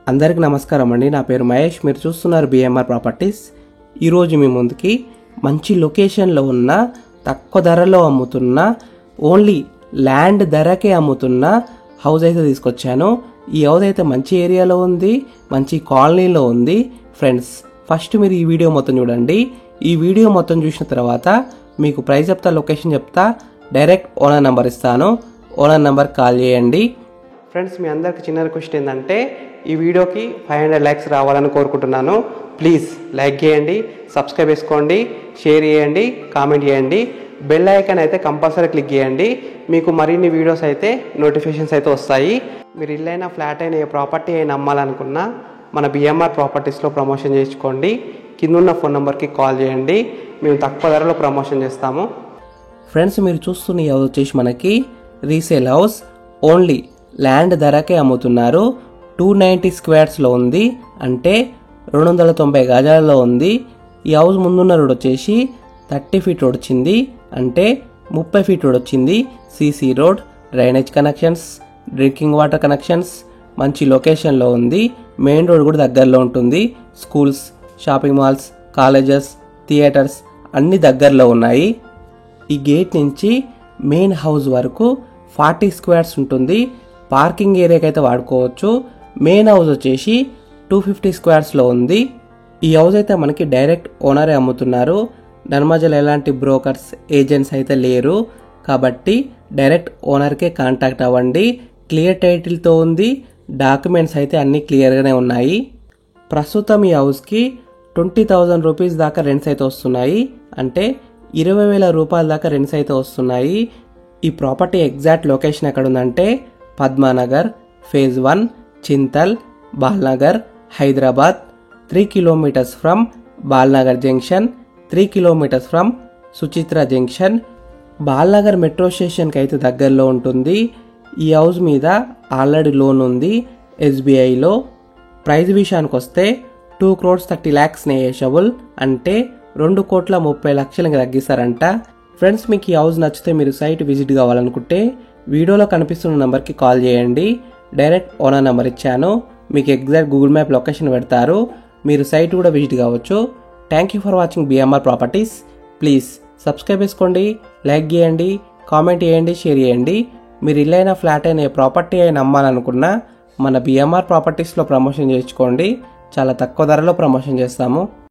అందరికీ నమస్కారం అండి. నా పేరు మహేష్. మీరు చూస్తున్నారు బిఎంఆర్ ప్రాపర్టీస్. ఈరోజు మీ ముందుకి మంచి లొకేషన్లో ఉన్న, తక్కువ ధరలో అమ్ముతున్న, ఓన్లీ ల్యాండ్ ధరకే అమ్ముతున్న హౌస్ అయితే తీసుకొచ్చాను. ఈ హౌస్ అయితే మంచి ఏరియాలో ఉంది, మంచి కాలనీలో ఉంది. ఫ్రెండ్స్, ఫస్ట్ మీరు ఈ వీడియో మొత్తం చూడండి. ఈ వీడియో మొత్తం చూసిన తర్వాత మీకు ప్రైస్ చెప్తా, లొకేషన్ చెప్తా, డైరెక్ట్ ఓనర్ నెంబర్ ఇస్తాను. ఓనర్ నెంబర్ కాల్ చేయండి. ఫ్రెండ్స్, మీ అందరికి చిన్న రిక్వెస్ట్ ఏంటంటే ఈ వీడియోకి 500 లైక్స్ రావాలని కోరుకుంటున్నాను. ప్లీజ్ లైక్ చేయండి, సబ్స్క్రైబ్ చేసుకోండి, షేర్ చేయండి, కామెంట్ చేయండి. బెల్ ఐకాన్ అయితే కంపల్సరీ క్లిక్ చేయండి. మీకు మరిన్ని వీడియోస్ అయితే నోటిఫికేషన్స్ అయితే వస్తాయి. మీరు ఇల్లైనా, ఫ్లాట్ అయినా, ఏ ప్రాపర్టీ అయినా అమ్మాలనుకున్నా మన బిఎంఆర్ ప్రాపర్టీస్లో ప్రమోషన్ చేసుకోండి. కిందున్న ఫోన్ నెంబర్కి కాల్ చేయండి. మేము తక్కువ ధరలో ప్రమోషన్ చేస్తాము. ఫ్రెండ్స్, మీరు చూస్తున్న ఈ హౌస్ వచ్చేసి మనకి రీసేల్ హౌస్. ఓన్లీ ల్యాండ్ ధరకే అమ్ముతున్నారు. 290 స్క్వేర్స్లో ఉంది, అంటే 290 గజాలలో ఉంది. ఈ హౌస్ ముందున్న రోడ్ వచ్చేసి 30 ఫీట్ రోడ్ వచ్చింది, అంటే 30 ఫీట్ రోడ్ వచ్చింది. CC road, drainage connections, drinking water connections, మంచి లొకేషన్లో ఉంది. మెయిన్ రోడ్ కూడా దగ్గరలో ఉంటుంది. Schools, shopping malls, colleges, theatres అన్నీ దగ్గరలో ఉన్నాయి. ఈ గేట్ నుంచి మెయిన్ హౌస్ వరకు 40 స్క్వేర్స్ ఉంటుంది. పార్కింగ్ ఏరియాకి అయితే వాడుకోవచ్చు. మెయిన్ హౌస్ వచ్చేసి 250 స్క్వేర్స్లో ఉంది. ఈ హౌస్ అయితే మనకి డైరెక్ట్ ఓనరే అమ్ముతున్నారు. దాని మధ్యలో ఎలాంటి బ్రోకర్స్, ఏజెంట్స్ అయితే లేరు. కాబట్టి డైరెక్ట్ ఓనర్కే కాంటాక్ట్ అవ్వండి. క్లియర్ టైటిల్తో ఉంది. డాక్యుమెంట్స్ అయితే అన్నీ క్లియర్గానే ఉన్నాయి. ప్రస్తుతం ఈ హౌస్కి 20,000 రూపీస్ దాకా రెంట్స్ అయితే వస్తున్నాయి, అంటే 20,000 రూపాయల దాకా రెంట్స్ అయితే వస్తున్నాయి. ఈ ప్రాపర్టీ ఎగ్జాక్ట్ లొకేషన్ ఎక్కడ ఉందంటే Padmanagar, phase 1, Chintal, Balanagar, Hyderabad. 3 kilometres from Balanagar junction, 3 kilometres from Suchitra junction. Balanagar metro స్టేషన్కి అయితే దగ్గరలో ఉంటుంది. ఈ హౌస్ మీద ఆల్రెడీ లోన్ ఉంది ఎస్బీఐలో. ప్రైస్ విషయానికి వస్తే 2,30,00,000 నెగోషియబుల్, అంటే 2,30,00,000 తగ్గిస్తారంట. ఫ్రెండ్స్, మీకు ఈ హౌస్ నచ్చితే మీరు సైట్ విజిట్ కావాలనుకుంటే వీడియోలో కనిపిస్తున్న నెంబర్కి కాల్ చేయండి. డైరెక్ట్ ఓనర్ నెంబర్ ఇచ్చాను. మీకు ఎగ్జాక్ట్ గూగుల్ మ్యాప్ లొకేషన్ పెడతారు. మీరు సైట్ కూడా విజిట్ కావచ్చు. Thank you for watching BMR properties. Please subscribe చేసుకోండి, లైక్ చేయండి, కామెంట్ చేయండి, షేర్ చేయండి. మీరు ఇల్లైనా, ఫ్లాట్ అయినా, ఏ ప్రాపర్టీ అయినా అమ్మాలనుకున్నా మన బిఎంఆర్ ప్రాపర్టీస్లో ప్రమోషన్ చేసుకోండి. చాలా తక్కువ ధరలో ప్రమోషన్ చేస్తాము.